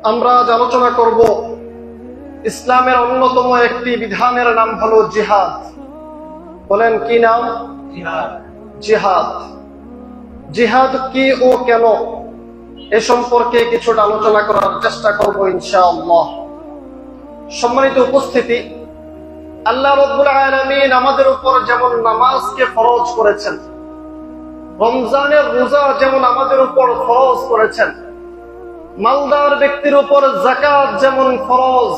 আমরা আজ আলোচনা করব ইসলামের অন্যতম একটি বিধানের নাম হলো জিহাদ। বলেন কি নাম? জিহাদ। জিহাদ কি ও কেন এ সম্পর্কে কিছুটা আলোচনা করার চেষ্টা করব ইনশাআল্লাহ। সম্মানিত উপস্থিতি, আল্লাহ রাব্বুল আলামিন আমাদের উপর যেমন নামাজকে ফরজ করেছেন, রমজানের রোজা যেমন আমাদের উপর ফরজ করেছেন, মালদার ব্যক্তির উপর যাকাত যেমন ফরজ,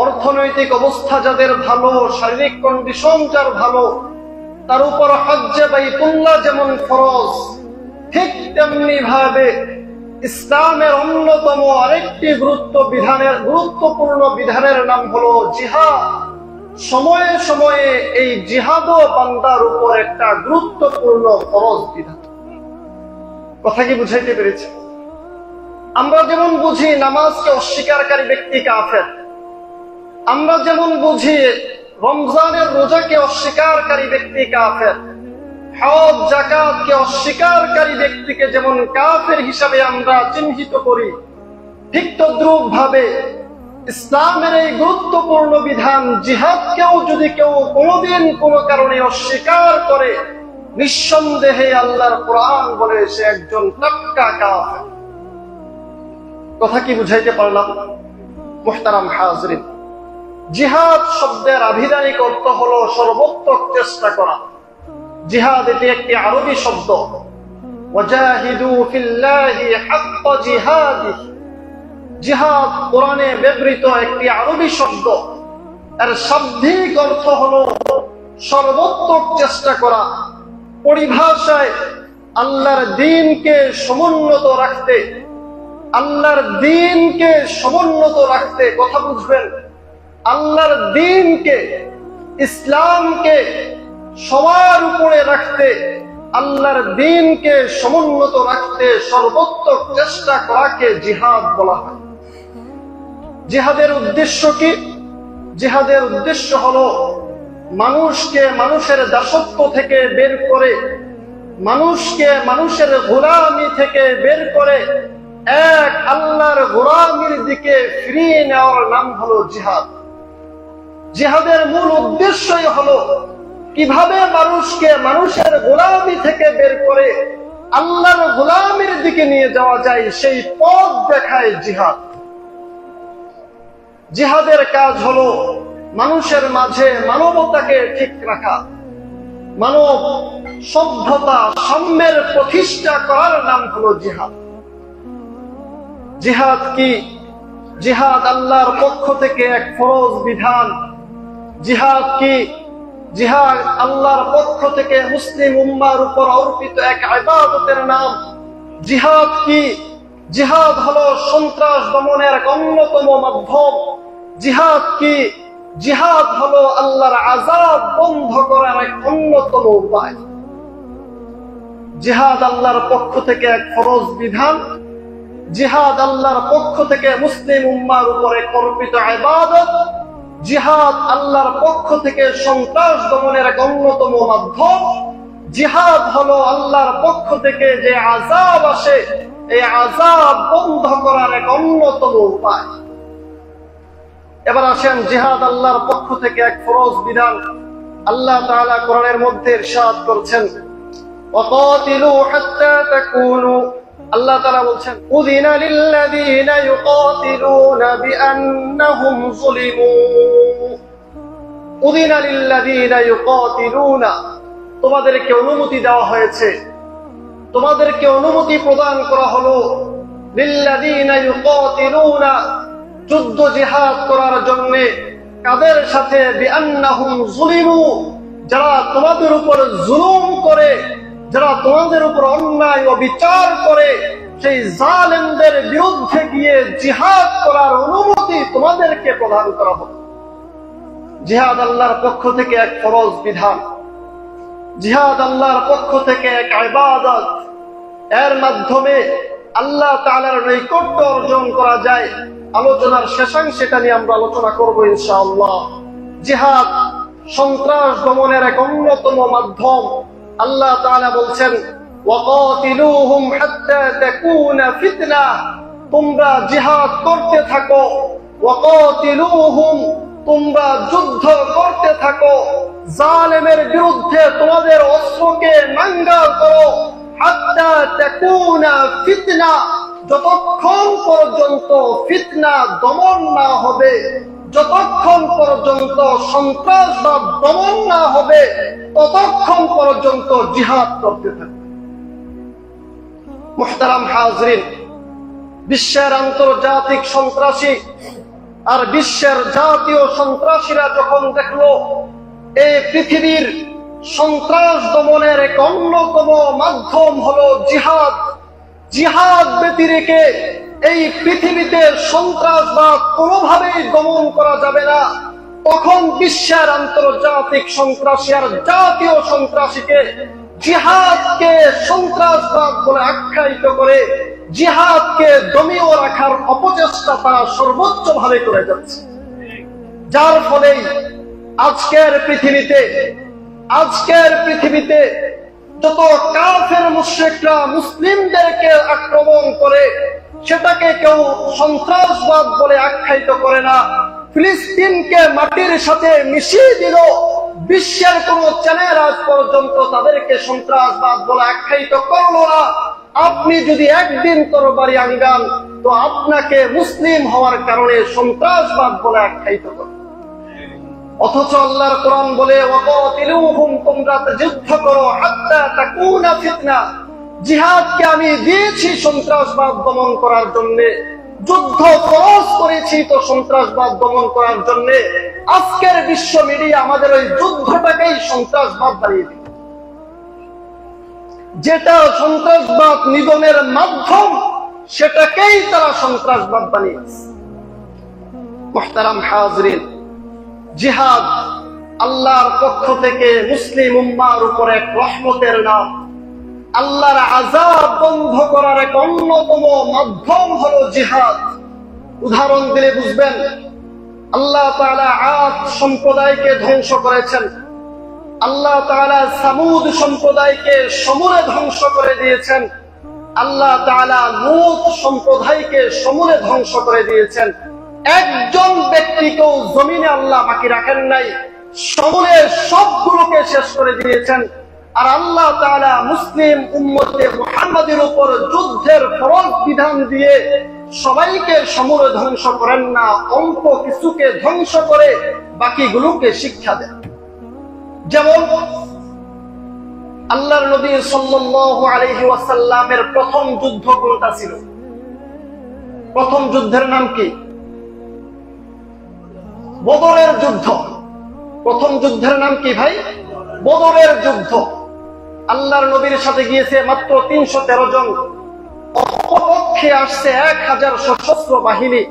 অর্থনৈতিক অবস্থা যাদের ভালো, শারীরিক কন্ডিশন যার ভালো, তার উপর হজ্জে বাইতুল্লাহ যেমন ফরজ, ঠিক তেমনি ভাবে ইসলামের অন্যতম আরেকটি গুরুত্বপূর্ণ বিধানের নাম হলো জিহাদ। সময়ে সময়ে এই জিহাদও বান্দার উপর একটা গুরুত্বপূর্ণ ফরজ বিধান। কথা কি বুঝাইতে পেরেছি? আমরা যেমন বুঝি নামাজকে অস্বীকারী ব্যক্তি কাফের, আমরা যেমন বুঝি রমজানের রোজাকে অস্বীকারী ব্যক্তি কাফের, হজ যাকাতকে অস্বীকারী ব্যক্তিকে যেমন কাফের হিসাবে আমরা চিহ্নিত করি, ঠিক তদ্রূপ ভাবে ইসলামের এই গুরুত্বপূর্ণ বিধান জিহাদকেও যদি কেউ কোনোদিন কোনো কারণে অস্বীকার করে, নিঃসন্দেহে আল্লাহর কোরআন বলে সে একজন পাক্কা কাফের। কথা কি বুঝাইতে পারলাম? মুহতারাম হাজরিন, জিহাদ শব্দের আভিধানিক অর্থ হলো সর্বোত্তম চেষ্টা করা। জিহাদ এটি একটি আরবি শব্দ। ওয়াজাহিদু ফিল্লাহি হাক্কা জিহাদিহি। জিহাদ কোরআনে ব্যবহৃত একটি আরবি শব্দ। এর শাব্দিক অর্থ হলো সর্বোত্তম চেষ্টা করা। পরিভাষায় আল্লাহর দ্বীনকে সমুন্নত রাখতে, আল্লাহর দ্বীনকে সমুন্নত রাখতে, কথা বুঝবেন, আল্লাহর দ্বীনকে, ইসলামকে সবার উপরে রাখতে, আল্লাহর দ্বীনকে সমুন্নত রাখতে সর্বোত্তম চেষ্টা করাকে জিহাদ বলা হয়। জিহাদের উদ্দেশ্য কি? জিহাদের উদ্দেশ্য হলো মানুষকে মানুষের দাসত্ব থেকে বের করে, মানুষকে মানুষের গোলামি থেকে বের করে এক আল্লাহর গোলামির দিকে ফিরিয়ে নেওয়ার নাম হলো জিহাদ। জিহাদের মূল উদ্দেশ্যই হলো কিভাবে মানুষকে মানুষের গোলামি থেকে বের করে আল্লাহর গোলামির দিকে নিয়ে যাওয়া যায়, সেই পথ দেখায় জিহাদ। জিহাদের কাজ হলো মানুষের মাঝে মানবতাকে ঠিক রাখা, মানব সভ্যতা সাম্যের প্রতিষ্ঠা করার নাম হলো জিহাদ। জিহাদ কি? জিহাদ আল্লাহর পক্ষ থেকে এক ফরজ বিধান। জিহাদ কি? জিহাদ আল্লাহর পক্ষ থেকে মুসলিম উম্মার উপর অর্পিত এক ইবাদতের নাম। জিহাদ কি? জিহাদ হলো সন্ত্রাস দমনের এক অন্যতম মাধ্যম। জিহাদ কি? জিহাদ হলো আল্লাহর আযাব বন্ধ করার এক অন্যতম উপায়। জিহাদ আল্লাহর পক্ষ থেকে এক ফরজ বিধান। জিহাদ আল্লাহর পক্ষ থেকে মুসলিম উম্মার উপরে অর্পিত ইবাদত। জিহাদ আল্লাহর পক্ষ থেকে সন্ত্রাস দমনের এক অন্যতম মাধ্যম। জিহাদ হলো আল্লাহর পক্ষ থেকে যে আযাব আসে, এই আযাব বন্ধ করার এক অন্যতম উপায়। এবার আসেন, জিহাদ আল্লাহর পক্ষ থেকে এক ফরজ বিধান। আল্লাহ তাআলা কোরআনের মধ্যে ইরশাদ করছেন, ওয়াকাতিলু হাত্তা তাকুনু, আল্লাহ তাআলা বলছেন, উযিনা লিল্লাযীনা ইউকাতিলুনা বিআন্নাহুম যুলিমু। উযিনা লিল্লাযীনা ইউকাতিলুনা, তোমাদেরকে অনুমতি দেওয়া হয়েছে, তোমাদেরকে অনুমতি প্রদান করা হলো, লিল্লাযীনা ইউকাতিলুনা, যুদ্ধ জিহাদ করার জন্য। কাদের সাথে? বিআন্নাহুম যুলিমু, যারা তোমাদের উপর জুলুম করে, যারা তোমাদের উপর অন্যায় ও বিচার করে, সেই জালেমদের বিরুদ্ধে গিয়ে জিহাদ করার অনুমতি তোমাদেরকে প্রদান করা হবে। জিহাদ আল্লাহর পক্ষ থেকে এক ফরজ বিধান। জিহাদ আল্লাহর পক্ষ থেকে এক ইবাদত। এর মাধ্যমে আল্লাহ তাআলার নৈকট্য অর্জন করা যায়। আলোচনার শেষাংশে এটা নিয়ে আমরা আলোচনা করব ইনশাআল্লাহ। জিহাদ সন্ত্রাস দমনের এক অন্যতম মাধ্যম। আল্লাহ তাআলা বলছেন, ওয়াকাতিলুহুম হাত্তা তাকুনা ফিতনা, তোমরা জিহাদ করতে থাকো, ওয়াকাতিলুহুম, তোমরা যুদ্ধ করতে থাকো, জালেমের বিরুদ্ধে তোমাদের অস্ত্রকে নাঙ্গা করো, হাত্তা তাকুনা ফিতনা, যতক্ষণ পর্যন্ত ফিতনা দমন না হবে, যতক্ষণ পর্যন্ত সন্ত্রাসবাদ দমন না হবে, ততক্ষণ পর্যন্ত জিহাদ করতে থাকবে। মুহতারাম হাজরিন, বিশ্বের আন্তর্জাতিক সন্ত্রাসী আর বিশ্বের জাতীয় সন্ত্রাসীরা যখন দেখলো এই পৃথিবীর সন্ত্রাস দমনের এক অন্যতম মাধ্যম হলো জিহাদ, জিহাদ ব্যতিরেকে এই পৃথিবীতে সন্ত্রাসবাদ কোনোভাবেই দমন করা যাবে না, তখন বিশ্বের আন্তর্জাতিক সন্ত্রাসী আর জাতীয় সন্ত্রাসীকে জিহাদকে সন্ত্রাসবাদ বলে আখ্যায়িত করে জিহাদকে দমিয়ে রাখার অপচেষ্টা তারা সর্বোচ্চ ভাবে করে যাচ্ছে। যার ফলে আজকের পৃথিবীতে যত কাফের মুশরিকরা মুসলিমদেরকে আক্রমণ করে সেটাকে কেউ সন্ত্রাসবাদ বলে আখ্যায়িত করে না। ফিলিস্তিনকে মাটির সাথে মিশিয়ে দিল, বিশ্বের কোন চ্যানেল আজ পর্যন্ত তাদেরকে সন্ত্রাসবাদ বলে আখ্যায়িত করলো না। আপনি যদি একদিন তরবারি আঙ্গান তো আপনাকে মুসলিম হওয়ার কারণে সন্ত্রাসবাদ বলে আখ্যায়িত করে। অথচ আল্লাহর কোরআন বলে ওয়াকাতিলুহুম, তোমরা যুদ্ধ করো, হাত্তা তাকুনা ফিতনা, জিহাদকে আমি দিয়েছি সন্ত্রাসবাদ দমন করার জন্য, যুদ্ধ ফরজ করেছি তো সন্ত্রাসবাদ দমন করার জন্য। আজকের বিশ্ব মিডিয়া আমাদের ওই যুদ্ধটাকেই সন্ত্রাসবাদ বানিয়ে দিল, যেটা সন্ত্রাসবাদ নিধনের মাধ্যম সেটাকেই তারা সন্ত্রাসবাদ বানিয়েছে। মুহতারাম হাজরিন, জিহাদ আল্লাহর পক্ষ থেকে মুসলিম উম্মার উপর এক রহমতের নাম। আল্লাহর আযাব বন্ধ করার এক অন্যতম মাধ্যম হলো জিহাদ। উদাহরণ দিলে বুঝবেন, আল্লাহ তাআলা আদ সম্প্রদায়কে ধ্বংস করেছেন, আল্লাহ তাআলা সামুদ সম্প্রদায়কে সমূলে ধ্বংস করে দিয়েছেন, আল্লাহ তাআলা লূত সম্প্রদায়কে সমূলে ধ্বংস করে দিয়েছেন। একজন ব্যক্তিকেও জমিনে আল্লাহ বাকি রাখেন নাই, সমূলে সবগুলোকে শেষ করে দিয়েছেন। আর আল্লাহ তাআলা মুসলিম উম্মতে মুহাম্মাদের উপর যুদ্ধের ফরজ বিধান দিয়ে সবাইকে সমূলে ধ্বংস করেন না, অল্প কিছুকে ধ্বংস করে বাকিগুলোকে শিক্ষা দেন। যেমন আল্লাহর নবী সাল্লাল্লাহু আলাইহি ওয়াসাল্লামের প্রথম যুদ্ধ কোনটা ছিল? প্রথম যুদ্ধের নাম কি? বদরের যুদ্ধ। প্রথম যুদ্ধের নাম কি ভাই? বদরের যুদ্ধ। আল্লাহর নবীর সাথে গিয়েছে মাত্র 313 জন, অপরপক্ষে আসছে 1000 সশস্ত্র বাহিনী।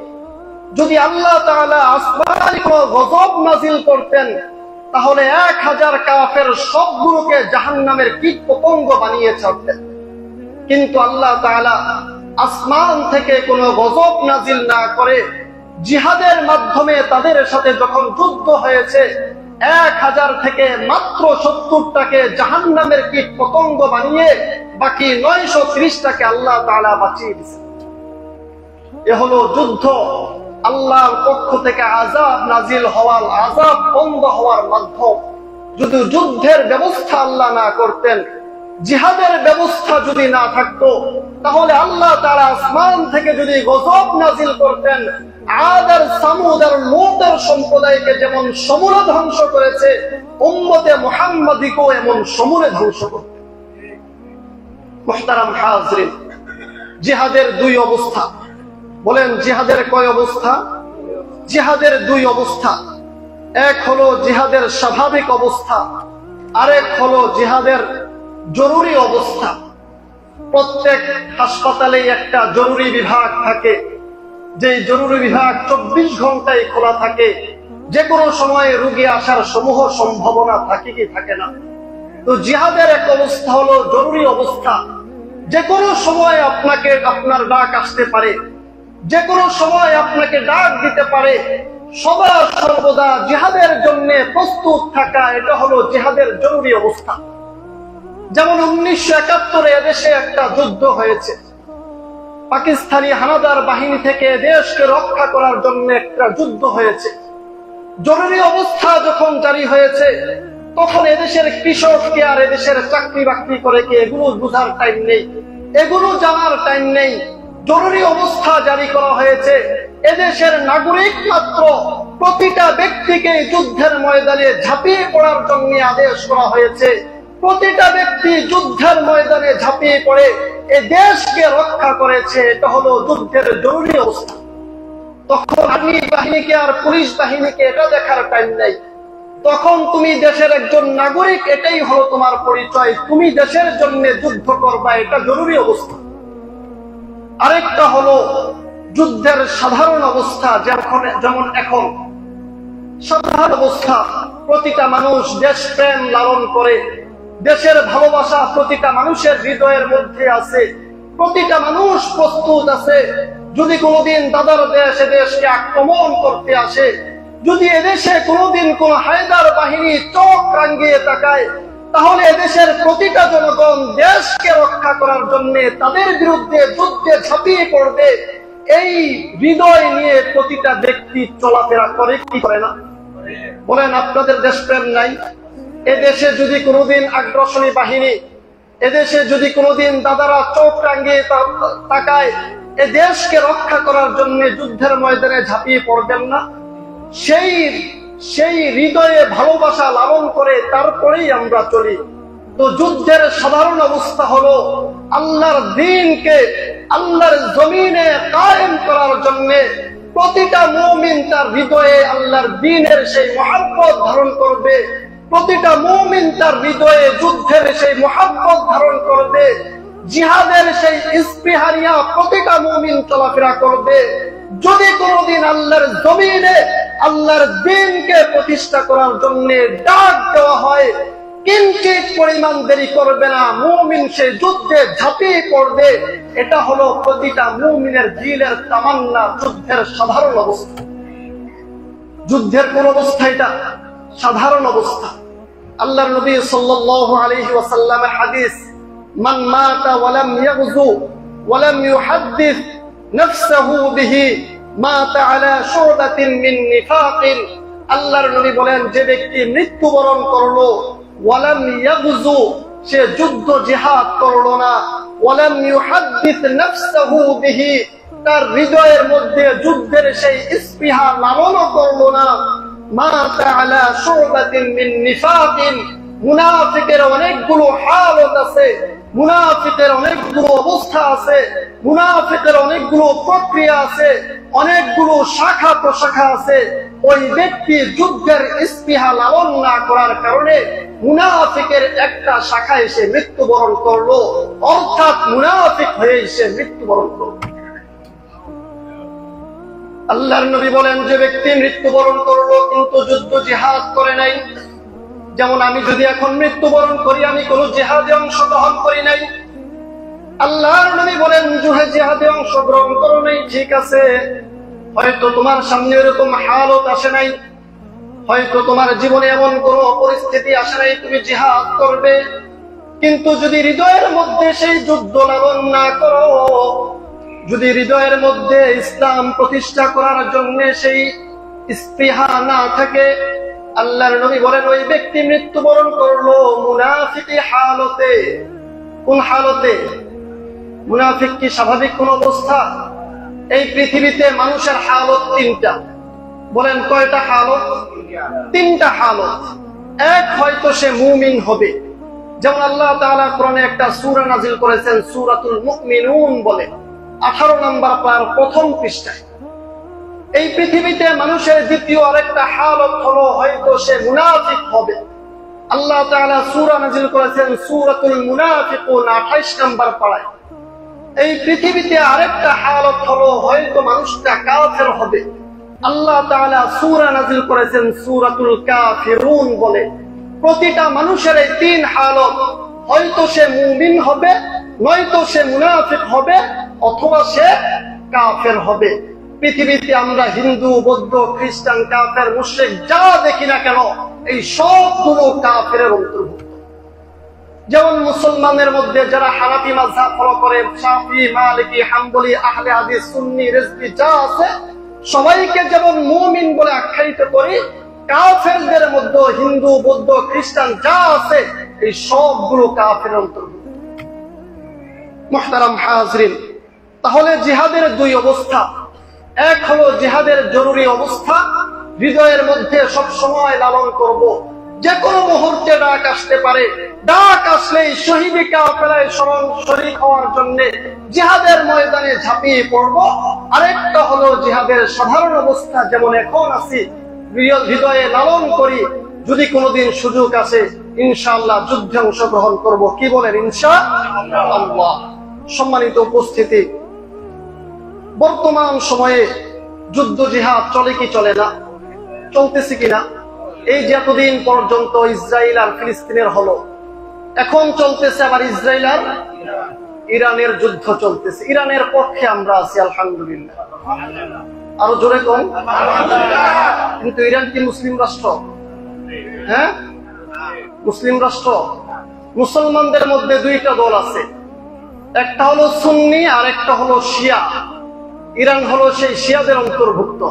যদি আল্লাহ তাআলা আসমানে কোনো গজব নাজিল করতেন তাহলে 1000 কাফের সবগুলোকে জাহান্নামের কীট পতঙ্গ বানিয়ে ছাড়তেন। কিন্তু আল্লাহ তাআলা আসমান থেকে কোনো গজব নাজিল না করে জিহাদের মাধ্যমে তাদের সাথে যখন যুদ্ধ হয়েছে 1000 থেকে মাত্র 70টাকে জাহান্নামের কীট পতঙ্গ বানিয়ে বাকি 930টাকে আল্লাহ তাআলা বাঁচিয়ে দিয়েছেন। এ হলো যুদ্ধ আল্লাহর পক্ষ থেকে আযাব নাজিল হওয়ার, আযাব বন্ধ হওয়ার মাধ্যম। যদি যুদ্ধের ব্যবস্থা আল্লাহ না করতেন, জিহাদের ব্যবস্থা যদি না থাকতো, তাহলে আল্লাহ তাআলা আসমান থেকে যদি গজব নাজিল করতেন, আদ আর সামুদ আর লূতের সম্প্রদায়কে যেমন সমূলে ধ্বংস করেছে, উম্মতে মুহাম্মাদীকেও এমন সমূলে ধ্বংস করতেন। মুহতারাম হাজরিন, জিহাদের দুই অবস্থা। বলেন জিহাদের কয় অবস্থা? জিহাদের দুই অবস্থা। এক হলো জিহাদের স্বাভাবিক অবস্থা, আরেক হলো জিহাদের জরুরি অবস্থা। প্রত্যেক হাসপাতালে একটা জরুরি বিভাগ থাকে, যে জরুরি বিভাগ 24 ঘন্টায় খোলা থাকে। যে কোনো সময় রোগী আসার সমূহ সম্ভাবনা থাকে কি থাকে না। তো জিহাদের এক অবস্থা হলো জরুরি অবস্থা। যে কোনো সময় আপনাকে আপনার ডাক আসতে পারে, যে কোনো সময় আপনাকে ডাক দিতে পারে। সদা সর্বদা জিহাদের জন্য প্রস্তুত থাকা, এটা হলো জিহাদের জরুরি অবস্থা। যেমন 1971 এদেশে একটা যুদ্ধ হয়েছে। পাকিস্তানি হানাদার বাহিনী থেকে দেশকে রক্ষা করার জন্য একটা যুদ্ধ হয়েছে। জরুরি অবস্থা যখন জারি হয়েছে, তখন এদেশের কৃষককে আর এদেশের চাকরি বাকরি করে কি এগুলো বুঝার টাইম নেই, এগুলো জানার টাইম নেই। জরুরি অবস্থা জারি করা হয়েছে, এদেশের নাগরিক মাত্র প্রতিটা ব্যক্তিকে যুদ্ধের ময়দানে ঝাঁপিয়ে পড়ার জন্য আদেশ করা হয়েছে। প্রতিটা ব্যক্তি যুদ্ধের ময়দানে ঝাঁপিয়ে পড়ে এই দেশকে রক্ষা করেছে। এটা হলো যুদ্ধের জরুরি অবস্থা। তখন আর্মি বাহিনীকে আর পুলিশ বাহিনীকে এটা দেখার টাইম নাই। তখন তুমি দেশের একজন নাগরিক, এটাই হলো তোমার পরিচয়, তুমি দেশের জন্য যুদ্ধ করবা, এটা জরুরি অবস্থা। আরেকটা হলো যুদ্ধের সাধারণ অবস্থা, যেমন এখন সাধারণ অবস্থা। প্রতিটা মানুষ দেশপ্রেম লালন করে, দেশের ভালোবাসা প্রতিটা মানুষের হৃদয়ের মধ্যে আছে, প্রতিটা মানুষ প্রস্তুত আছে। যদি কোনোদিন দাদার দেশ এদেশকে আক্রমণ করতে আসে, যদি এদেশে কোনোদিন কোন হায়দার বাহিনী চোখ রাঙিয়ে তাকায়, তাহলে এদেশের প্রতিটা জনগণ দেশকে রক্ষা করার জন্য তাদের বিরুদ্ধে যুদ্ধে ঝাঁপিয়ে পড়বে। এই হৃদয় নিয়ে প্রতিটা ব্যক্তি চলাফেরা করে কি করে না? বলেন, আপনাদের দেশপ্রেম নাই? এদেশে যদি কোনোদিন আগ্রাসনী বাহিনী, এদেশে যদি কোনোদিন দাদারা চোখ রাঙিয়ে তাকায়, এ দেশকে রক্ষা করার জন্য যুদ্ধের ময়দানে ঝাঁপিয়ে পড়বেন না? সেই হৃদয়ে ভালোবাসা লালন করে তারপরেই আমরা চলি। তো যুদ্ধের সাধারণ অবস্থা হলো আল্লাহর দ্বীনকে আল্লাহর জমিনে কায়েম করার জন্য প্রতিটা মুমিন তার হৃদয়ে আল্লাহর দ্বীনের সেই মহব্বত ধারণ করবে। প্রতিটা মুমিন তার হৃদয়ে যুদ্ধের সেই মহব্বত ধারণ করবে, জিহাদের সেই স্পৃহা নিয়ে প্রতিটা মুমিন চলাফেরা করবে। যদি কোনদিন আল্লাহর জমিনে আল্লাহর দ্বীনকে প্রতিষ্ঠা করার জন্য ডাক দেওয়া হয়, কিঞ্চিত পরিমাণ দেরি করবে না, মুমিন সেই যুদ্ধে ঝাঁপিয়ে পড়বে। এটা হলো প্রতিটা মুমিনের দিলের তামান্না, যুদ্ধের সাধারণ অবস্থা। যুদ্ধের কোন অবস্থা? এটা সাধারণ অবস্থা। আল্লাহর নবী সাল্লাল্লাহু আলাইহি ওয়াসাল্লামের হাদিস, মান মাতা ওয়া লাম ইয়াগযু ওয়া লাম ইউহাদ্দিস নাফসাহু বিহি মাতা আলা শুবাতিন মিন নিফাকিন। আল্লাহর নবী বলেন, যে ব্যক্তি মৃত্যুবরণ করলো, ওয়া লাম ইয়াগযু, সে যুদ্ধ জিহাদ করলো না, ওয়া লাম ইউহাদ্দিস নাফসাহু বিহি, তার হৃদয়ের মধ্যে যুদ্ধের সেই স্পৃহা লালন করলো না, মাতা আলা শুবাতিন মিন নিফাকিন। মুনাফিকের অনেকগুলো হালত আছে, মুনাফিকের অনেকগুলো অবস্থা আছে, মুনাফিকের অনেকগুলো প্রক্রিয়া আছে, অনেকগুলো শাখা প্রশাখা আছে। ওই ব্যক্তি যুদ্ধের স্পৃহা লালন না করার কারণে মুনাফিকের একটা শাখায় সে মৃত্যুবরণ করলো, অর্থাৎ মুনাফিক হয়ে সে মৃত্যুবরণ করলো। আল্লাহর নবী বলেন, যে ব্যক্তি মৃত্যুবরণ করলো কিন্তু যুদ্ধ জিহাদ করে নাই, যেমন আমি যদি এখন মৃত্যুবরণ করি, আমি কোন জিহাদে অংশগ্রহণ করি নাই। আল্লাহর নবী বলেন, জিহাদে অংশগ্রহণ করো নাই, ঠিক আছে, হয়তো তোমার সামনে এরকম হালত আসে নাই, হয়তো তোমার জীবনে এমন কোন পরিস্থিতি আসে নাই তুমি জিহাদ করবে, কিন্তু যদি হৃদয়ের মধ্যে সেই যুদ্ধ লালন না করো, যদি হৃদয়ের মধ্যে ইসলাম প্রতিষ্ঠা করার জন্য সেই স্পৃহা না থাকে, আল্লাহর নবী বলেন ওই ব্যক্তি মৃত্যুবরণ করলো মুনাফিকি হালতে। কোন হালতে? মুনাফিক কি স্বাভাবিক কোন অবস্থা? এই পৃথিবীতে মানুষের হালত তিনটা। বলেন কয়টা হালত? তিনটা হালত। এক, হয়তো সে মুমিন হবে, যেমন আল্লাহ তাআলা কোরআনে একটা সূরা নাযিল করেছেন, সূরাতুল মুমিনুন বলে, 18 নম্বর পার প্রথম পৃষ্ঠায়। এই পৃথিবীতে মানুষের দ্বিতীয় আরেকটা হালত হলো হয়তো সে মুনাফিক হবে। আল্লাহ তাআলা সূরা নাযিল করেছেন সূরাতুল মুনাফিকুন 28 নম্বর পারায়। এই পৃথিবীতে আরেকটা হালত হলো হয়তো মানুষটা কাফের হবে। আল্লাহ তাআলা সূরা নাযিল করেছেন সূরাতুল কাফিরুন বলে। প্রতিটা মানুষের এই তিন হালত, হয়তো সে মুমিন হবে, নয়তো সে মুনাফিক হবে, অথবা সে কাফের হবে। পৃথিবীতে আমরা হিন্দু, বৌদ্ধ, খ্রিস্টান, কাফের, মুশরিক যা দেখি না কেন, এই সবগুলো কাফেরের অন্তর্ভুক্ত। যেমন মুসলমানের মধ্যে যারা হানাফি মাযহাব ফলো করে, শাফি, মালিকি, হাম্বলি, আহলে হাদিস, সুন্নি, রিজভি যা আছে সবাইকে যেমন মুমিন বলে আখ্যায়িত করি, কাফেরদের মধ্যে হিন্দু, বৌদ্ধ, খ্রিস্টান যা আছে এই সবগুলো কাফের অন্তর্ভুক্ত। মুহতারাম হাজরিন, তাহলে জিহাদের দুই অবস্থা। এক হলো জিহাদের জরুরি অবস্থা, হৃদয়ের মধ্যে সব সময় লালন করব, যে কোনো মুহূর্তে ডাক আসতে পারে, ডাক আসলেই শহীদি কাফেলায় শরীক হওয়ার জন্য জিহাদের ময়দানে ঝাঁপিয়ে পড়ব। আরেকটা হলো জিহাদের সাধারণ অবস্থা, যেমন এখন আছি, হৃদয়ে লালন করি, যদি কোনোদিন সুযোগ আসে ইনশাআল্লাহ যুদ্ধে অংশগ্রহণ করব। কি বলেন ইনশাআল্লাহ? সম্মানিত উপস্থিতি, বর্তমান সময়ে যুদ্ধ জিহাদ চলে কি চলে না? চলতেছে কিনা? এই যে এতদিন পর্যন্ত ইসরায়েল আর ফিলিস্তিনের হলো, এখন চলতেছে আবার ইসরায়েল আর ইরানের যুদ্ধ চলতেছে। ইরানের পক্ষে আমরা আছি আলহামদুলিল্লাহ, আরো জোরে কোন। কিন্তু ইরান কি মুসলিম রাষ্ট্র? হ্যাঁ, মুসলিম রাষ্ট্র। মুসলমানদের মধ্যে দুইটা দল আছে, একটা হলো সুন্নি আর একটা হলো শিয়া। ইরান হলো সেই শিয়াদের অন্তর্ভুক্ত।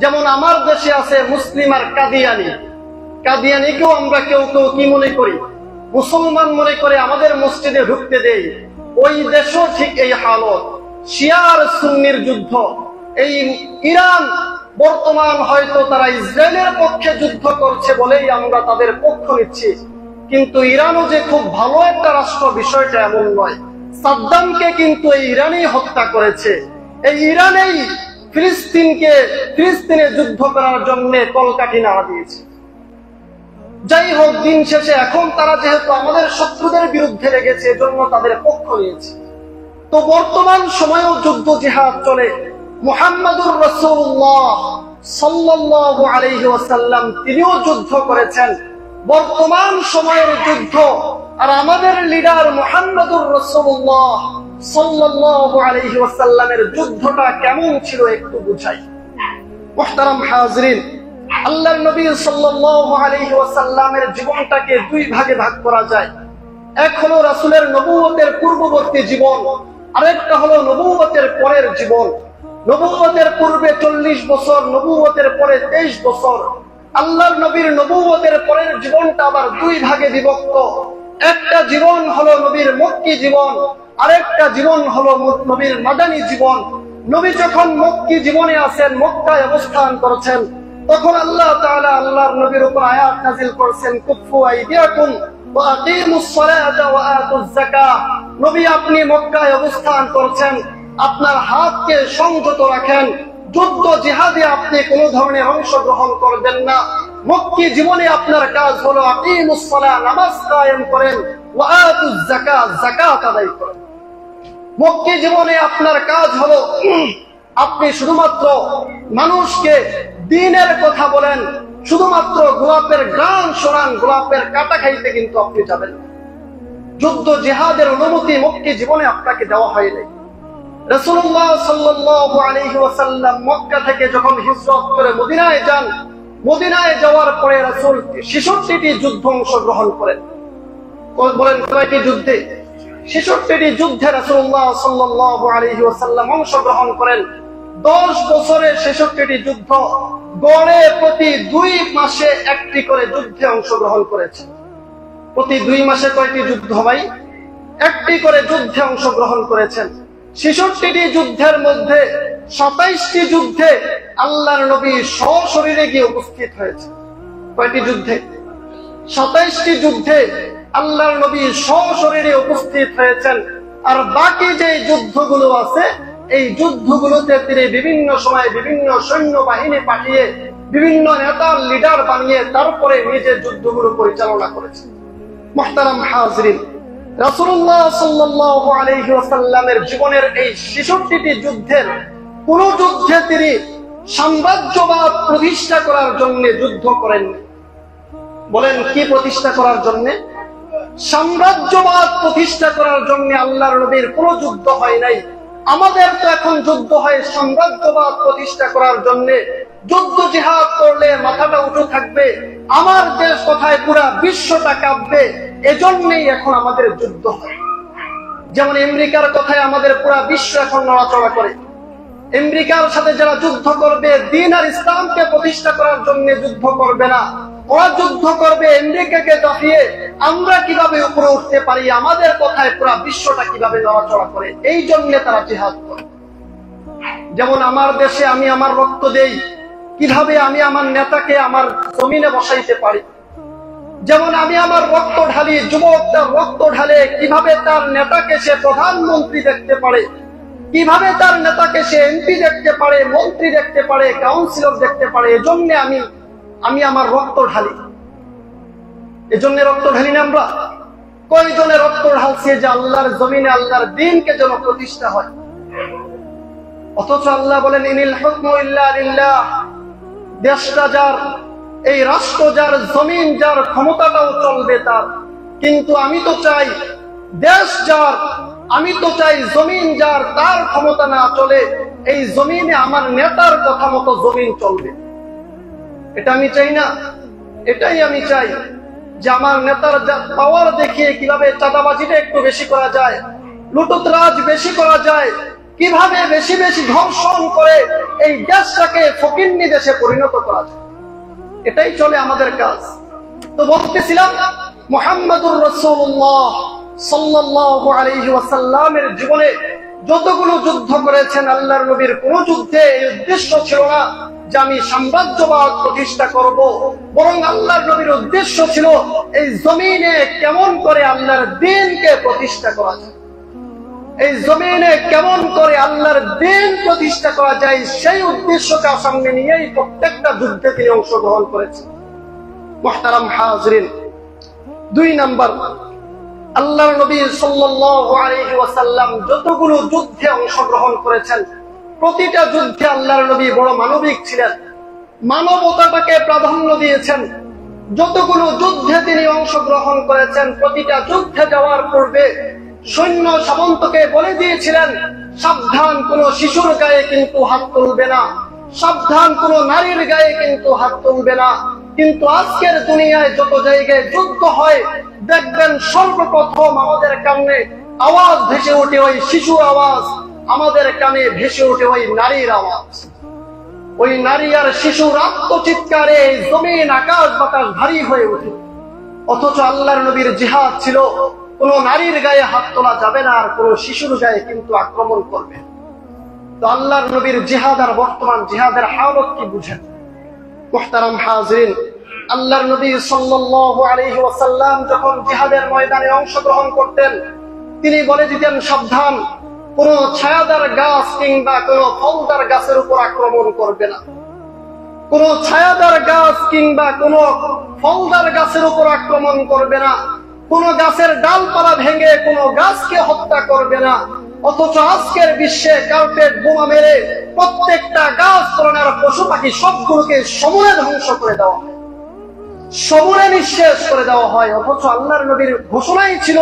যেমন আমার দেশে আছে মুসলিম আর কাদিয়ানি। কাদিয়ানিকেও আমরা কেউ কেউ কি মনে করি? মুসলমান মনে করে আমাদের মসজিদে ঢুকতে দেই। ওই দেশও ঠিক এই হালত, শিয়া আর সুন্নির যুদ্ধ। এই ইরান বর্তমান হয়তো তারা ইসরায়েলের পক্ষে যুদ্ধ করছে বলেই আমরা তাদের পক্ষ নিচ্ছি, কিন্তু ইরানও যে খুব ভালো একটা রাষ্ট্র বিষয়টা এমন নয়। সাদ্দামকে কিন্তু এই ইরানই হত্যা করেছে। এই ইরানেই ফিলিস্তিনে যুদ্ধ করার জন্য কলকাঠি নাড়া দিয়েছে। যাই হোক, দিন শেষে এখন তারা যেহেতু আমাদের শত্রুদের বিরুদ্ধে লেগেছে, এজন্য তাদের পক্ষ নিয়েছে। তো বর্তমান সময়েও যুদ্ধ জিহাদ চলে। মুহাম্মাদুর রাসূলুল্লাহ সাল্লাল্লাহু আলাইহি ওয়াসাল্লাম তিনিও যুদ্ধ করেছেন। বর্তমান সময়ের যুদ্ধ আর আমাদের লিডার মুহাম্মাদুর রাসূলুল্লাহ সাল্লাল্লাহু আলাইহি ওয়াসাল্লামের যুদ্ধটা কেমন ছিল একটু বুঝাই। মুহতারাম হাজরিন, আল্লাহর নবী সাল্লাল্লাহু আলাইহি ওয়াসাল্লামের জীবনটাকে দুই ভাগে ভাগ করা যায়। এক হলো রাসূলের নবুয়তের পূর্ববর্তী জীবন, আরেকটা হলো নবুয়তের পরের জীবন। নবুয়তের পূর্বে 40 বছর, নবুয়তের পরে 23 বছর। আল্লাহর নবীর নবুয়তের পরের জীবনটা আবার দুই ভাগে বিভক্ত। একটা জীবন হলো নবীর মক্কি জীবন, আরেকটা জীবন হলো নবীর মাদানী জীবন। নবী যখন মক্কি জীবনে আছেন, মক্কায় অবস্থান করেছেন, তখন আল্লাহ তাআলা আল্লাহর নবীর উপর আয়াত নাযিল করেছেন, কুফু আইদিয়াকুম ওয়া আকিমুস সালাতা ওয়া আতুজ যাকাহ। নবী আপনি মক্কায় অবস্থান করেছেন, আপনার হাতকে সংযত রাখেন, যুদ্ধ জিহাদে আপনি কোন ধরনের অংশগ্রহণ করবেন না। মক্কি জীবনে আপনার কাজ হলো আকিমুস সালাহ, নামাজ কায়েম করেন, ওয়া আতুজ যাকাহ, যাকাত আদায় করেন। মক্কি জীবনে আপনার কাজ হলো আপনি শুধুমাত্র মানুষকে দ্বীনের কথা বলেন, শুধুমাত্র গোলাপের গান শোনান, গোলাপের কাটা খাইতে কিন্তু আপনি যাবেন না। যুদ্ধ জিহাদের অনুমতি মক্কি জীবনে আপনাকে দেওয়া হয়নি। রাসূলুল্লাহ সাল্লাল্লাহু আলাইহি ওয়াসাল্লাম মক্কা থেকে যখন হিজরত করে মদিনায় যান, মদিনায় যাওয়ার পরে রাসূল 66টি যুদ্ধ অংশগ্রহণ করেন। বলেন কয়টি যুদ্ধে? 66টি যুদ্ধে রাসূলুল্লাহ সাল্লাল্লাহু আলাইহি ওয়াসাল্লাম অংশগ্রহণ করেন। 10 বছরে 66টি যুদ্ধ, গড়ে প্রতি 2 মাসে একটি করে যুদ্ধে অংশগ্রহণ করেছে। প্রতি 2 মাসে কয়টি যুদ্ধ ভাই? একটি করে যুদ্ধে অংশগ্রহণ করেছেন। 66টি যুদ্ধের মধ্যে 27টি যুদ্ধে আল্লাহর নবী সশরীরে গিয়ে উপস্থিত হয়েছে। কয়টি যুদ্ধে? 27টি যুদ্ধে আল্লাহর নবী সশরীরে উপস্থিত হয়েছেন। আর বাকি যে যুদ্ধগুলো আছে, এই যুদ্ধগুলোতে তিনি বিভিন্ন সময় বিভিন্ন সৈন্যবাহিনী পাঠিয়ে, বিভিন্ন নেতার লিডার বানিয়ে তারপরে নিজে যুদ্ধগুলো পরিচালনা করেছেন। মুহতারাম হাজরিন, রাসূলুল্লাহ সাল্লাল্লাহু আলাইহি ওয়াসাল্লামের জীবনের এই 66টি যুদ্ধের কোন যুদ্ধে তিনি সাম্রাজ্যবাদ প্রতিষ্ঠা করার জন্য যুদ্ধ করেননি। বলেন কি প্রতিষ্ঠা করার জন্য? সাম্রাজ্যবাদ প্রতিষ্ঠা করার জন্য আল্লাহর নবীর কোন যুদ্ধ হয় নাই। আমাদের তো এখন যুদ্ধ হয় সাম্রাজ্যবাদ প্রতিষ্ঠা করার জন্য। যুদ্ধ জিহাদ করলে মাথাটা উঁচু থাকবে, আমার দেশ কোথায় পুরা বিশ্বটা কাঁপবে, এজন্যই এখন আমাদের যুদ্ধ হয়। যেমন আমেরিকার কথায় আমাদের পুরা বিশ্ব এখন নড়াচড়া করে। আমেরিকার সাথে যারা যুদ্ধ করবে, দ্বীন আর ইসলামকে প্রতিষ্ঠা করার জন্য যুদ্ধ করবে না, ওরা যুদ্ধ করবে আমেরিকাকে দাফিয়ে আমরা কিভাবে উপরে উঠতে পারি, আমাদের কথায় পুরা বিশ্বটা কিভাবে নড়াচড়া করে, এই জন্য তারা জিহাদ করে। যেমন আমার দেশে আমি আমার রক্ত দেই, কিভাবে আমি আমার নেতাকে আমার জমিনে বসাইতে পারি। যেমন আমি আমার রক্ত ঢালি, যুবক তার রক্ত ঢালে, কিভাবে তার নেতাকে সে প্রধানমন্ত্রী দেখতে পারে, কিভাবে তার নেতাকে সে এমপি দেখতে পারে, মন্ত্রী দেখতে পারে, কাউন্সিলর দেখতে পারে। এজন্য আমি আমার রক্ত ঢালি। এজন্য রক্ত ঢালি না আমরা? কয়জনে রক্ত ঢালছে যে আল্লাহর জমিনে আল্লাহর দ্বীনকে যেন প্রতিষ্ঠা হয়। অথচ আল্লাহ বলেন ইনিল হুকমু ইল্লা লিল্লাহ, দেশটা যার, এই রাষ্ট্র যার, জমিন যার, ক্ষমতাটাও চলবে তার। কিন্তু আমি তো চাই দেশ যার, আমি তো চাই জমিন যার, তার ক্ষমতা না চলে, এই জমিনে আমার নেতার কথা মতো জমিন চলবে। এটা আমি চাই না? এটাই আমি চাই যে আমার নেতার পাওয়ার দেখিয়ে কিভাবে চাঁদাবাজিটা একটু বেশি করা যায়, লুটতরাজ বেশি করা যায়, কিভাবে বেশি বেশি ধর্ষণ করে এই দেশটাকে ফকিন্নি দেশে পরিণত করা যায়, এটাই চলে আমাদের কাজ। তো বলতেছিলাম মুহাম্মদুর রাসূলুল্লাহ সাল্লাল্লাহু আলাইহি ওয়াসাল্লামের জীবনে যতগুলো যুদ্ধ করেছেন, আল্লাহর নবীর কোন যুদ্ধে এই উদ্দেশ্য ছিল না যে আমি সাম্রাজ্যবাদ প্রতিষ্ঠা করব, বরং আল্লাহর নবীর উদ্দেশ্য ছিল এই জমিনে কেমন করে আল্লাহর দ্বীনকে প্রতিষ্ঠা করা যায়, এই জমিনে কেমন করে আল্লাহর দ্বীন প্রতিষ্ঠা করা যায়, সেই উদ্দেশ্যকে সামনে নিয়েই প্রত্যেকটা যুদ্ধে তিনি অংশগ্রহণ করেছেন। মুহতারাম হাজরিন, 2 নাম্বার, আল্লাহর নবী সাল্লাল্লাহু আলাইহি ওয়াসাল্লাম যতগুলো যুদ্ধে অংশগ্রহণ করেছেন, প্রতিটা যুদ্ধে আল্লাহর নবী বড় মানবিক ছিলেন, মানবতাটাকে প্রাধান্য দিয়েছেন। যতগুলো যুদ্ধে তিনি অংশগ্রহণ করেছেন, প্রতিটা যুদ্ধে যাওয়ার পূর্বে সৈন্য সামন্তকে বলে দিয়েছিলেন, সাবধান, কোন শিশুর গায়ে কিন্তু হাত তুলবে না, সাবধান, কোন নারীর গায়ে কিন্তু হাত তুলবে না। কিন্তু আজকের দুনিয়ায় যত জায়গায় যুদ্ধ হয়, দেখবেন সর্বপ্রথম আমাদের কানে আওয়াজ ভেসে ওঠে ওই শিশুর আওয়াজ, আমাদের কানে ভেসে ওঠে ওই নারীর আওয়াজ। ওই নারী আর শিশুর আত্মচিৎকারে জমিন আকাশ বাতাস ভারী হয়ে ওঠে। অথচ আল্লাহর নবীর জিহাদ ছিল কোন নারীর গায়ে হাত তোলা যাবে না, আর কোন শিশুর গায়ে কিন্তু আক্রমণ করবে। তো আল্লাহর নবীর জিহাদ আর বর্তমান জিহাদের হালত কি বুঝেন? মুহতারাম হাজরিন, আল্লাহর নবী সাল্লাল্লাহু আলাইহি ওয়াসাল্লাম যখন জিহাদের ময়দানে অংশগ্রহণ করতেন, তিনি বলে দিতেন, সাবধান, কোন ছায়াদার গাছ কিংবা কোন ফলদার গাছের উপর আক্রমণ করবে না, কোন ছায়াদার গাছ কিংবা কোন ফলদার গাছের উপর আক্রমণ করবে না, কোন গাছের ডালপালা ভেঙে কোন গাছকে হত্যা করবে না। অথচ আজকের বিশ্বে কার্পেট বোমা মেরে প্রত্যেকটা গাছ পালনের পশু পাখি সবগুলোকে সমূলে ধ্বংস করে দেওয়া হয়, সমূলে নিঃশেষ করে দেওয়া হয়। অথচ আল্লাহর নবীর ঘোষণাই ছিল,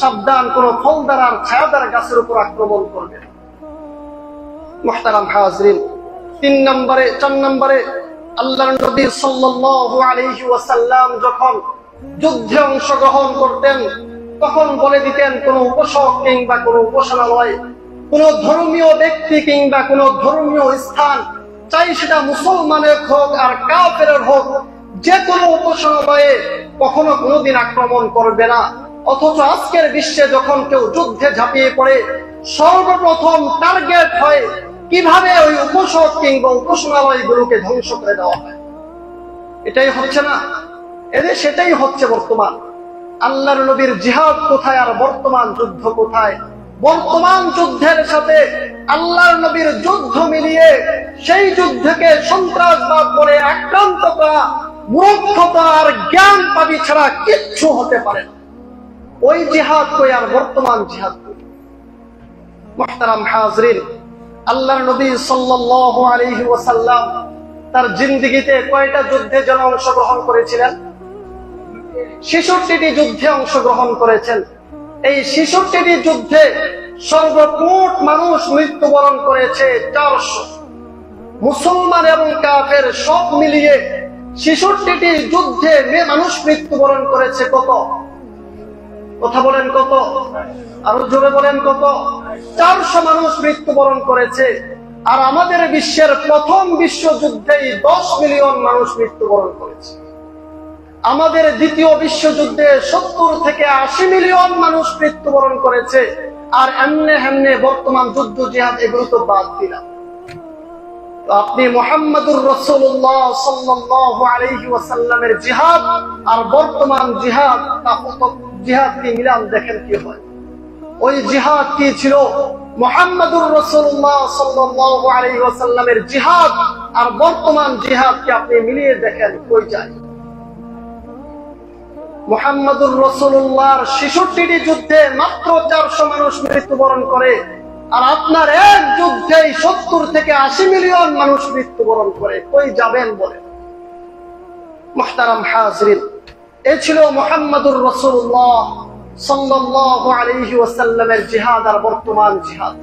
সাবধান, কোন ফলদার আর ছায়াদার গাছের উপর আক্রমণ করবে না। মুহতারাম হাজরিন, 4 নম্বরে আল্লাহর নবী সাল্লাল্লাহু আলাইহি ওয়াসাল্লাম যখন যুদ্ধে অংশগ্রহণ করতেন, তখন বলে দিতেন, কোন উপাসক কিংবা কোন উপাসনালয়, কোন ধর্মীয় ব্যক্তি কিংবা কোন ধর্মীয় স্থান, চাই সেটা মুসলমানের হোক আর কাফেরের হোক, যে কোনো উপাসনালয়ে কখনো কোনোদিন আক্রমণ করবে না। অথচ আজকের বিশ্বে যখন কেউ যুদ্ধে ঝাঁপিয়ে পড়ে, সর্বপ্রথম টার্গেট হয় কিভাবে ওই উপাসক কিংবা উপাসনালয়গুলোকে ধ্বংস করে দেওয়া হয়। এটাই হচ্ছে না? এদের সেটাই হচ্ছে বর্তমান। আল্লাহর নবীর জিহাদ কোথায় আর বর্তমান যুদ্ধ কোথায়? বর্তমান যুদ্ধের সাথে আল্লাহর নবীর যুদ্ধ মিলিয়ে সেই যুদ্ধকে সন্ত্রাসবাদ বলে আক্রান্ত করা মূর্খতা আর জ্ঞান পাবি ছাড়া কিচ্ছু হতে পারে না। ওই জিহাদ কই আর বর্তমান জিহাদ কই? মুহতারাম হাজরিন, আল্লাহর নবী সাল্লাল্লাহু আলাইহি ওয়াসাল্লাম তার জিন্দেগিতে কয়টা যুদ্ধে যেন অংশগ্রহণ করেছিলেন? 66টি যুদ্ধে অংশগ্রহণ করেছেন। এই 66টি যুদ্ধে সর্বমোট মানুষ মৃত্যুবরণ করেছে 400। মুসলমান এবং কাফের সব মিলিয়ে 66টি যুদ্ধে মানুষ মৃত্যুবরণ করেছে কত? কথা বলেন কত? আরো জোরে বলেন কত? 400 মানুষ মৃত্যুবরণ করেছে। আর আমাদের বিশ্বের প্রথম বিশ্বযুদ্ধেই 10 মিলিয়ন মানুষ মৃত্যুবরণ করেছে। আমাদের দ্বিতীয় বিশ্বযুদ্ধে 70 থেকে 80 মিলিয়ন মানুষ মৃত্যুবরণ করেছে। আর এমনে হেমনে বর্তমান যুদ্ধ জিহাদ এগুলো তো বাদ দিলাম। আপনি মুহাম্মদুর রাসূলুল্লাহ সাল্লাল্লাহু আলাইহি ওয়াসাল্লামের জিহাদ আর বর্তমান জিহাদ কি মিলান দেখেন কি হয়। ওই জিহাদ কি ছিল? মুহাম্মদুর রাসূলুল্লাহ সাল্লাল্লাহু আলাইহি ওয়াসাল্লামের জিহাদ আর বর্তমান জিহাদকে আপনি মিলিয়ে দেখেন কই যায়। মুহাম্মদুর রাসূলুল্লাহর 66টি যুদ্ধে মাত্র 400 মানুষ মৃত্যুবরণ করে, আর আপনার এক যুদ্ধেই 70 থেকে 80 মিলিয়ন মানুষ মৃত্যুবরণ করে। কই যাবেন বলেন? মুহতারাম হাজিরিন, এ ছিল মুহাম্মদুর রাসূলুল্লাহ সাল্লাল্লাহু আলাইহি ওয়াসাল্লামের জিহাদ আর বর্তমান জিহাদ।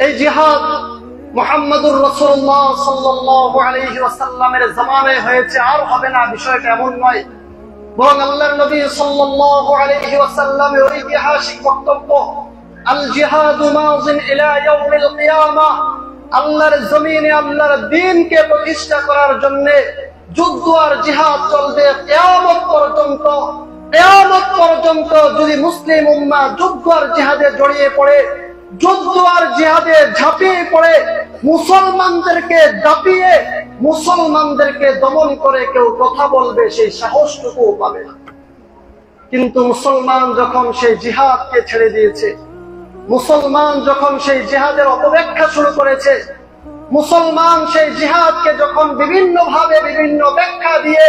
এই জিহাদ মুহাম্মদুর রাসূলুল্লাহ সাল্লাল্লাহু আলাইহি ওয়াসাল্লামের জামানায় হয়েছে, আর হবে না, বিষয়টা এমন নয়। বরং আল্লাহর নবী সাল্লাল্লাহু আলাইহি ওয়াসাল্লামের ঐতিহাসিক বক্তব্য, আল জিহাদু মাযিন ইলা ইয়াউমিল কিয়ামাহ, আল্লাহর জমিনে আল্লাহর দ্বীনকে প্রতিষ্ঠা করার জন্য যুদ্ধ আর জিহাদ চলবে কিয়ামত পর্যন্ত। কিয়ামত পর্যন্ত যদি মুসলিম উম্মাহ যুদ্ধ আর জিহাদে জড়িয়ে পড়ে, যুদ্ধ আর জিহাদে ঝাঁপিয়ে পড়ে, মুসলমানদেরকে দাপিয়ে মুসলমানদেরকে দমন করে কেউ কথা বলবে, সেই সাহসটুকু পাবে না। কিন্তু মুসলমান যখন সেই জিহাদকে ছেড়ে দিয়েছে, মুসলমান যখন সেই জিহাদের অপব্যাখ্যা শুরু করেছে, মুসলমান সেই জিহাদকে যখন বিভিন্ন ভাবে বিভিন্ন ব্যাখ্যা দিয়ে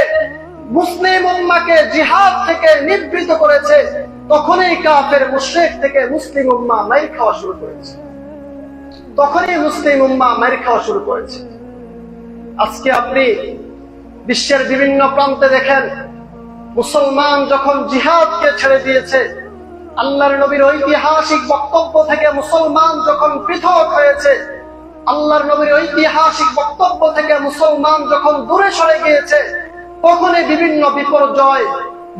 মুসলিম উম্মাহকে জিহাদ থেকে নিবৃত করেছে, তখনই কাফের মুশরিক থেকে মুসলিম উম্মাহ মাইর খাওয়া শুরু করেছে। তখনই মুসলিম উম্মাহ মাইর খাওয়া শুরু করেছে। আজকে আপনি বিশ্বের বিভিন্ন প্রান্তে দেখেন, মুসলমান যখন জিহাদকে ছেড়ে দিয়েছে, আল্লাহর নবীর ঐতিহাসিক বক্তব্য থেকে মুসলমান যখন পৃথক হয়েছে, আল্লাহর নবীর ঐতিহাসিক বক্তব্য থেকে মুসলমান যখন দূরে সরে গিয়েছে, তখনই বিভিন্ন বিপর্যয়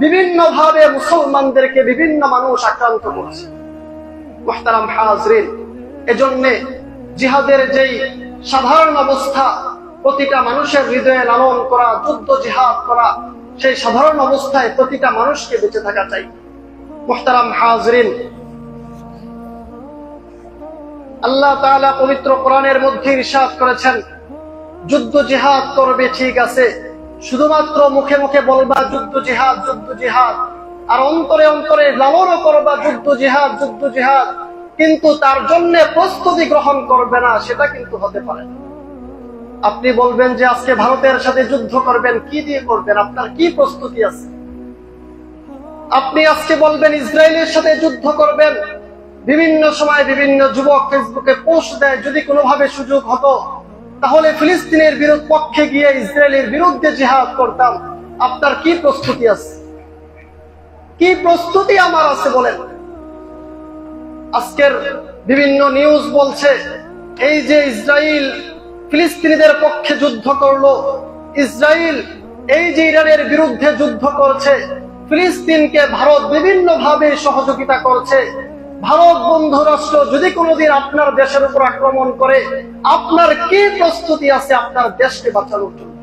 বিভিন্ন ভাবে মুসলমানদেরকে বিভিন্ন মানুষ আক্রান্ত করছে। মুহতারাম হাজরিন, এজন্য জিহাদের যেই সাধারণ অবস্থা, প্রতিটা মানুষের হৃদয়ে লালন করা, যুদ্ধ জিহাদ করা, সেই সাধারণ অবস্থায় প্রতিটা মানুষকে বেঁচে থাকা চাই। মুহতারাম হাজরিন, আল্লাহ তাআলা পবিত্র কোরআনের মধ্যে ইরশাদ করেছেন, যুদ্ধ জিহাদ করবে ঠিক আছে, শুধুমাত্র মুখে মুখে বলবা যুদ্ধ জিহাদ যুদ্ধ জিহাদ, আর অন্তরে অন্তরে লালন করবা যুদ্ধ জিহাদ যুদ্ধ জিহাদ, কিন্তু তার জন্য প্রস্তুতি গ্রহণ করবে না, সেটা কিন্তু হতে পারে না। আপনি বলবেন যে আজকে ভারতের সাথে যুদ্ধ করবেন, কি দিয়ে করবেন? আপনার কি প্রস্তুতি আছে? আপনি আজকে বলবেন ইসরায়েলের সাথে যুদ্ধ করবেন, বিভিন্ন সময় বিভিন্ন যুবক ফেসবুকে পোস্ট দেয়, যদি কোনোভাবে সুযোগ হতো তাহলে ফিলিস্তিনের পক্ষে গিয়ে ইসরায়েলের বিরুদ্ধে জিহাদ করতাম। আপনার কি প্রস্তুতি আছে? কি প্রস্তুতি আমার আছে বলেন? আজকের বিভিন্ন নিউজ বলছে, এই যে ইসরায়েল ফিলিস্তিনিদের পক্ষে যুদ্ধ করলো, ইসরায়েল এই যে ইরানের বিরুদ্ধে যুদ্ধ করছে, ফিলিস্তিনকে ভারত বিভিন্ন ভাবে সহযোগিতা করছে। ভারত বন্ধু রাষ্ট্র যদি কোনোদিন আপনার দেশের উপর আক্রমণ করে, আপনার কি প্রস্তুতি আছে আপনার দেশকে বাঁচানোর জন্য?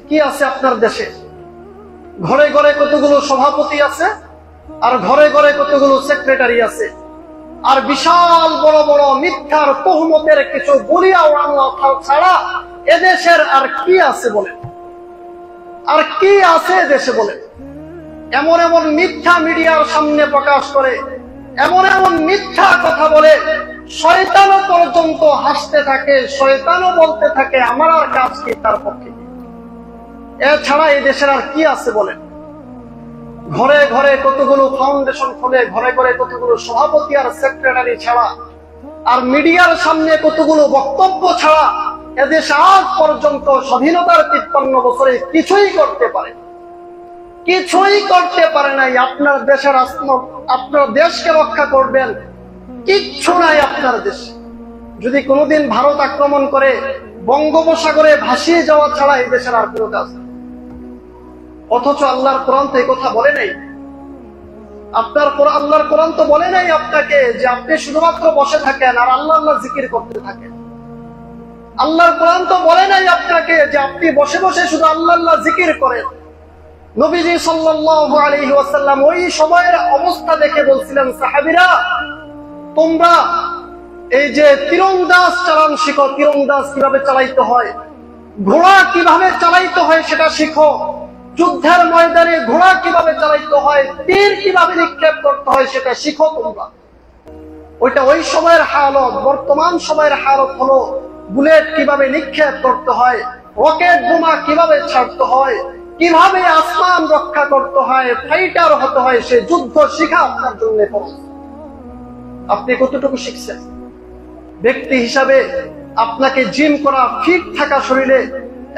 কি আছে আপনার দেশে? ঘরে ঘরে কতগুলো সভাপতি আছে, আর ঘরে ঘরে কতগুলো সেক্রেটারি আছে, আর বিশাল বড় বড় মিথ্যার তহমতের কিছু বলিয়া ওড়ানো ছাড়া এদেশের আর কি আছে বলেন? আর কি আছে দেশে বলেন? এমন এমন মিথ্যা মিডিয়ার সামনে প্রকাশ করে, এমন এমন মিথ্যা কথা বলে, শয়তানও পর্যন্ত হাসতে থাকে, শয়তানও বলতে থাকে আমার আর কাজ কি তার পক্ষে। এছাড়া এই দেশের আর কি আছে বলেন? ঘরে ঘরে কতগুলো ফাউন্ডেশন খোলে, ঘরে ঘরে কতগুলো সভাপতি আর সেক্রেটারি ছাড়া, আর মিডিয়ার সামনে কতগুলো বক্তব্য ছাড়া এদেশ আজ পর্যন্ত স্বাধীনতার 53 বছরে কিছুই করতে পারে, কিছুই করতে পারে নাই। আপনার দেশের আপনার দেশকে রক্ষা করবেন, কিচ্ছু নাই আপনার দেশে। যদি কোনোদিন ভারত আক্রমণ করে, বঙ্গোপসাগরে ভাসিয়ে যাওয়া ছাড়া এই দেশের আর কোনো কাজ নেই। অথচ আল্লাহর কোরআন তো এই কথা বলে নাই। আপনার আল্লাহর কোরআন তো বলে নাই আপনাকে যে আপনি শুধুমাত্র বসে থাকেন আর আল্লাহ আল্লাহ জিকির করতে থাকেন। আল্লাহর কোরআন তো বলে নাই আপনাকে যে আপনি বসে বসে শুধু আল্লাহ আল্লাহ জিকির করেন। নবীজি সাল্লাল্লাহু আলাইহি ওয়াসাল্লাম ওই সময়ের অবস্থা দেখে বলছিলেন, সাহাবীরা তোমরা এই যে তীরন্দাজ চালান শিখো, তীরন্দাজ কিভাবে চালাইতে হয়, ঘোড়া কিভাবে চালাইতে হয় সেটা শিখো, যুদ্ধের ময়দানে ঘোড়া কিভাবে চালাইতে হয়, তীর কিভাবে নিক্ষেপ করতে হয় সেটা শিখো তোমরা। ওইটা ওই সময়ের হালত। বর্তমান সময়ের হালত হলো বুলেট কিভাবে নিক্ষেপ করতে হয়, রকেট বোমা কিভাবে ছাড়তে হয়, কিভাবে আসমান রক্ষা করতে হয়, ফাইটার হতে হয়, সে যুদ্ধ শিখা আপনার জন্য ফরজ। আপনি কতটুকু শিখছেন? ব্যক্তি হিসাবে আপনাকে জিম করা, ফিট থাকা শরীরে,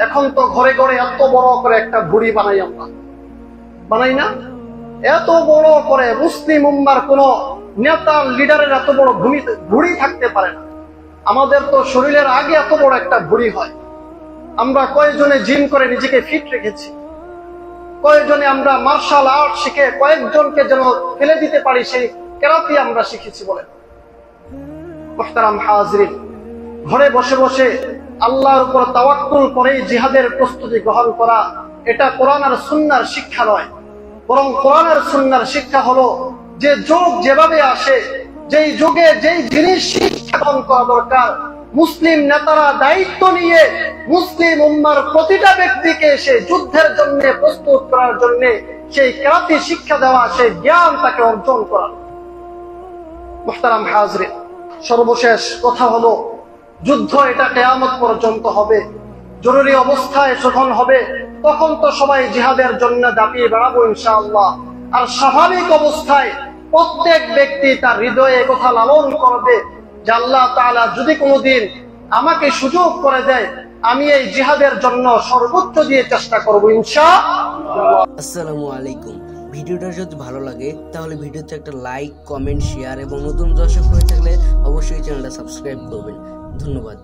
এখন তো ঘরে ঘরে এত বড় করে একটা ভুড়ি বানাই, আমরা বানাই না? এত বড় করে মুসলিম উম্মার কোন নেতা লিডারের এত বড় ভুড়ি থাকতে পারে না। আমাদের তো শরীরের আগে এত বড় একটা ভুড়ি হয়। আমরা কয়েকজনে জিম করে নিজেকে ফিট রেখেছি, কয়েকজনে আমরা মার্শাল আর্ট শিখে কয়েকজনকে যেন ফেলে দিতে পারি, সেই কেরাতি আমরা শিখেছি বলে। মুহতারাম হাজরিন, ঘরে বসে বসে আল্লাহর উপর তাওয়াক্কুল করে জিহাদের প্রস্তুতি গ্রহণ করা, এটা কোরআন আর সুন্নাহর শিক্ষা নয়। বরং কোরআন আর সুন্নাহর শিক্ষা হলো যে যুগ যেভাবে আসে, যেই যুগে যেই জিনিস শিক্ষা গ্রহণ করা দরকার, মুসলিম নেতারা দায়িত্ব নিয়ে মুসলিম উম্মার প্রতিটা ব্যক্তিকে সে যুদ্ধের জন্য প্রস্তুত করার জন্য সেই কেরাতি শিক্ষা দেওয়া, সেই জ্ঞান তাকে অর্জন করা। মুহতারাম হাজরিন, সর্বশেষ কথা হলো যুদ্ধ এটা কিয়ামত পর্যন্ত হবে। জরুরি অবস্থায় যখন হবে তখন তো সবাই জিহাদের জন্য দাপিয়ে বেড়াবো ইনশাআল্লাহ। আর স্বাভাবিক অবস্থায় প্রত্যেক ব্যক্তি তার হৃদয়ে কথা লালন করবে যে আল্লাহ তাআলা যদি কোনোদিন আমাকে সুযোগ করে দেয়, আমি এই জিহাদের জন্য সর্বোচ্চ দিয়ে চেষ্টা করব ইনশাআল্লাহ। আসসালামু আলাইকুম। ভিডিওটা যদি ভালো লাগে তাহলে ভিডিওতে একটা লাইক, কমেন্ট, শেয়ার এবং নতুন দর্শক হয়ে থাকলে অবশ্যই চ্যানেলটা সাবস্ক্রাইব করবেন। ধন্যবাদ।